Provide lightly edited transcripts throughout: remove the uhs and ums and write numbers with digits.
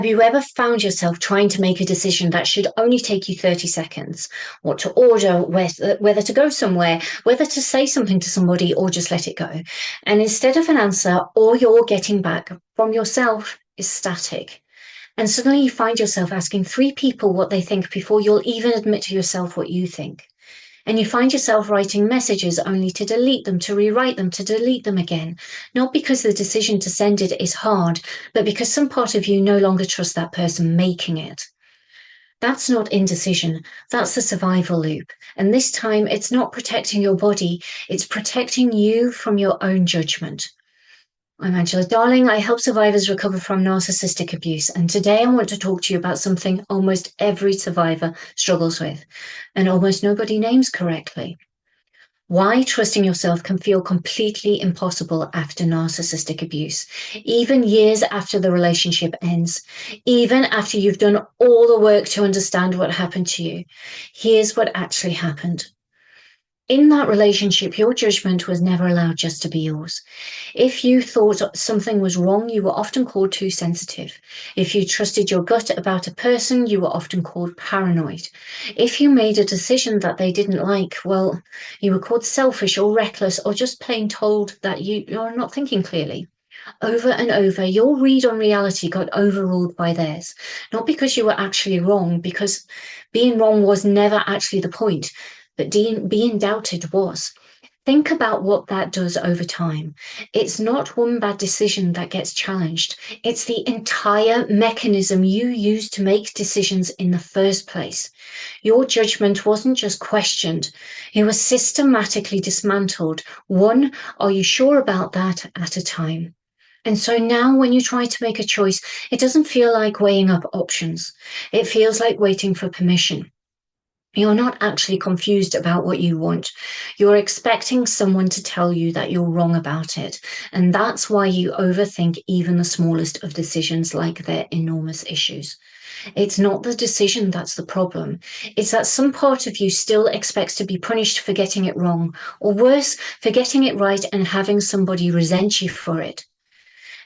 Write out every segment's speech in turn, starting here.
Have you ever found yourself trying to make a decision that should only take you 30 seconds? What to order, whether to go somewhere, whether to say something to somebody, or just let it go. And instead of an answer, all you're getting back from yourself is static. And suddenly you find yourself asking three people what they think before you'll even admit to yourself what you think. And you find yourself writing messages only to delete them, to rewrite them, to delete them again. Not because the decision to send it is hard, but because some part of you no longer trusts that person making it. That's not indecision. That's the survival loop. And this time it's not protecting your body. It's protecting you from your own judgment. I'm Angela Darling. I help survivors recover from narcissistic abuse. And today I want to talk to you about something almost every survivor struggles with, and almost nobody names correctly. Why trusting yourself can feel completely impossible after narcissistic abuse, even years after the relationship ends, even after you've done all the work to understand what happened to you. Here's what actually happened. In that relationship, your judgment was never allowed just to be yours. If you thought something was wrong, you were often called too sensitive. If you trusted your gut about a person, you were often called paranoid. If you made a decision that they didn't like, well, you were called selfish or reckless, or just plain told that you're not thinking clearly. Over and over, your read on reality got overruled by theirs. Not because you were actually wrong, because being wrong was never actually the point, but being doubted was. Think about what that does over time. It's not one bad decision that gets challenged. It's the entire mechanism you use to make decisions in the first place. Your judgment wasn't just questioned. It was systematically dismantled. One, are you sure about that, at a time. And so now when you try to make a choice, it doesn't feel like weighing up options. It feels like waiting for permission. You're not actually confused about what you want. You're expecting someone to tell you that you're wrong about it. And that's why you overthink even the smallest of decisions like their enormous issues. It's not the decision that's the problem. It's that some part of you still expects to be punished for getting it wrong, or worse, for getting it right and having somebody resent you for it.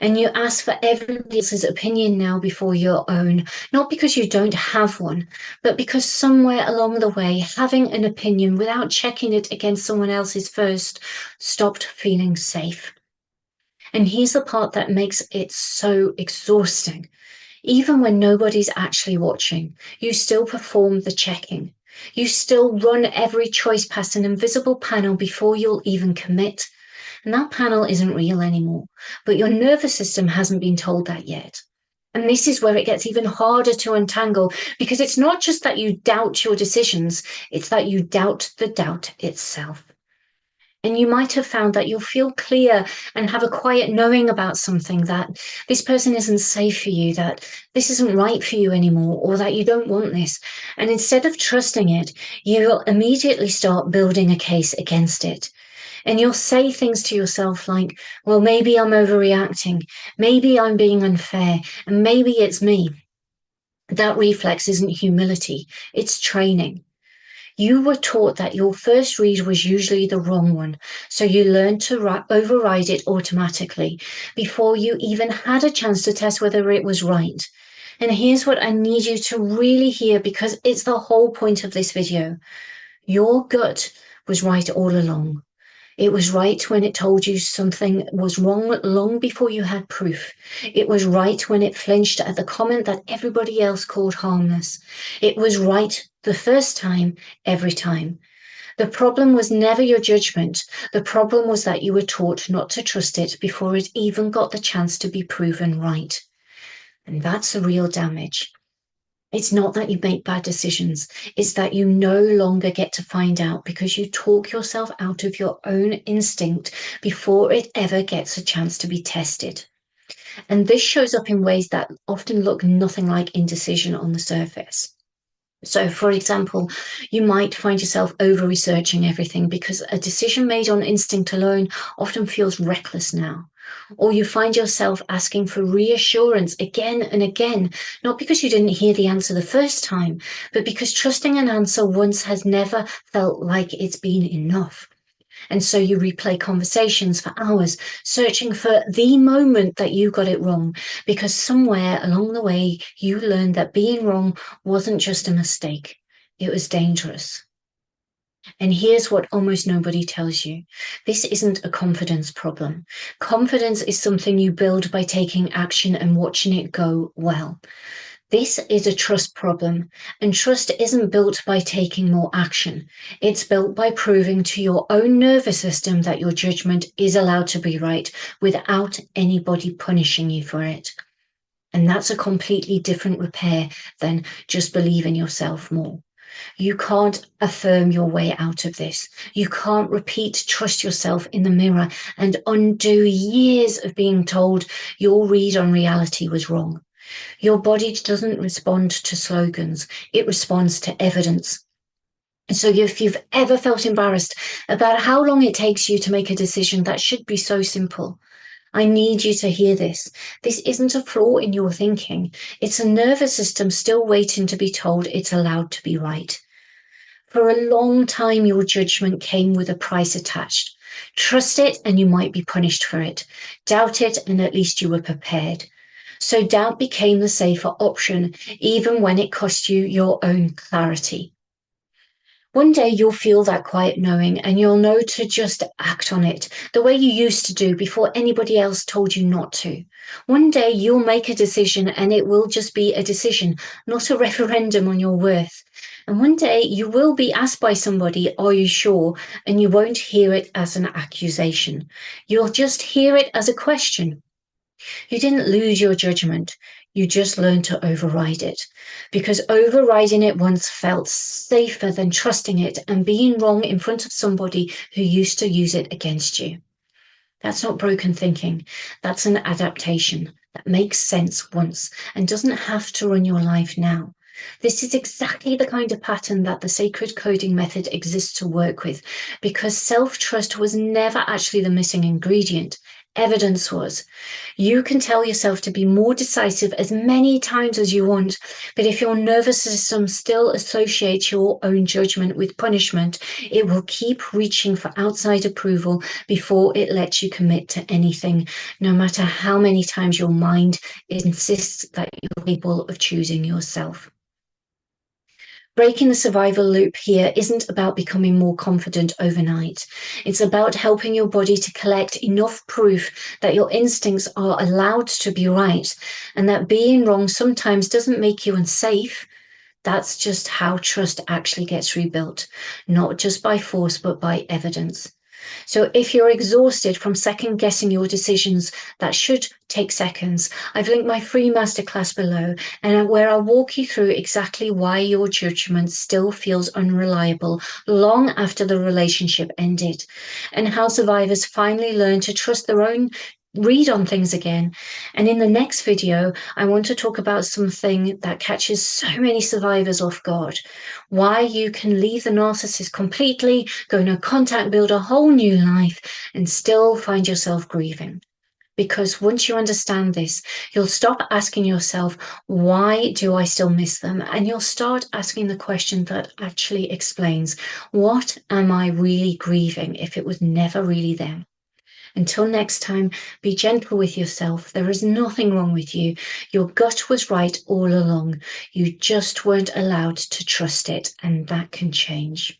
And you ask for everybody else's opinion now before your own, not because you don't have one, but because somewhere along the way, having an opinion without checking it against someone else's first stopped feeling safe. And here's the part that makes it so exhausting. Even when nobody's actually watching, you still perform the checking. You still run every choice past an invisible panel before you'll even commit. And that panel isn't real anymore, but your nervous system hasn't been told that yet. And this is where it gets even harder to untangle, because it's not just that you doubt your decisions, it's that you doubt the doubt itself. And you might have found that you'll feel clear and have a quiet knowing about something, that this person isn't safe for you, that this isn't right for you anymore, or that you don't want this. And instead of trusting it, you'll immediately start building a case against it. And you'll say things to yourself like, well, maybe I'm overreacting, maybe I'm being unfair, and maybe it's me. That reflex isn't humility, it's training. You were taught that your first read was usually the wrong one, so you learned to override it automatically before you even had a chance to test whether it was right. And here's what I need you to really hear, because it's the whole point of this video. Your gut was right all along. It was right when it told you something was wrong long before you had proof. It was right when it flinched at the comment that everybody else called harmless. It was right the first time, every time. The problem was never your judgment. The problem was that you were taught not to trust it before it even got the chance to be proven right. And that's the real damage. It's not that you make bad decisions. It's that you no longer get to find out because you talk yourself out of your own instinct before it ever gets a chance to be tested. And this shows up in ways that often look nothing like indecision on the surface. So, for example, you might find yourself over-researching everything because a decision made on instinct alone often feels reckless now. Or you find yourself asking for reassurance again and again, not because you didn't hear the answer the first time, but because trusting an answer once has never felt like it's been enough. And so you replay conversations for hours, searching for the moment that you got it wrong, because somewhere along the way, you learned that being wrong wasn't just a mistake, it was dangerous. And here's what almost nobody tells you. This isn't a confidence problem. Confidence is something you build by taking action and watching it go well. This is a trust problem, and trust isn't built by taking more action. It's built by proving to your own nervous system that your judgment is allowed to be right without anybody punishing you for it. And that's a completely different repair than just believe in yourself more. You can't affirm your way out of this. You can't repeat trust yourself in the mirror and undo years of being told your read on reality was wrong. Your body doesn't respond to slogans, it responds to evidence. So if you've ever felt embarrassed about how long it takes you to make a decision that should be so simple, I need you to hear this. This isn't a flaw in your thinking. It's a nervous system still waiting to be told it's allowed to be right. For a long time, your judgment came with a price attached. Trust it and you might be punished for it. Doubt it and at least you were prepared. So doubt became the safer option, even when it cost you your own clarity. One day you'll feel that quiet knowing and you'll know to just act on it the way you used to do before anybody else told you not to. One day you'll make a decision and it will just be a decision, not a referendum on your worth. And one day you will be asked by somebody, are you sure? And you won't hear it as an accusation. You'll just hear it as a question. You didn't lose your judgment. You just learned to override it, because overriding it once felt safer than trusting it and being wrong in front of somebody who used to use it against you. That's not broken thinking. That's an adaptation that makes sense once and doesn't have to run your life now. This is exactly the kind of pattern that the sacred coding method exists to work with, because self-trust was never actually the missing ingredient. Evidence was. You can tell yourself to be more decisive as many times as you want, but if your nervous system still associates your own judgment with punishment, it will keep reaching for outside approval before it lets you commit to anything, no matter how many times your mind insists that you're capable of choosing yourself. Breaking the survival loop here isn't about becoming more confident overnight. It's about helping your body to collect enough proof that your instincts are allowed to be right and that being wrong sometimes doesn't make you unsafe. That's just how trust actually gets rebuilt, not just by force, but by evidence. So if you're exhausted from second guessing your decisions that should take seconds, I've linked my free masterclass below and where I'll walk you through exactly why your judgment still feels unreliable long after the relationship ended, and how survivors finally learn to trust their own read on things again. And in the next video, I want to talk about something that catches so many survivors off guard. Why you can leave the narcissist completely, go no contact, build a whole new life, and still find yourself grieving. Because once you understand this, you'll stop asking yourself, why do I still miss them? And you'll start asking the question that actually explains, what am I really grieving if it was never really them? Until next time, be gentle with yourself. There is nothing wrong with you. Your gut was right all along. You just weren't allowed to trust it, and that can change.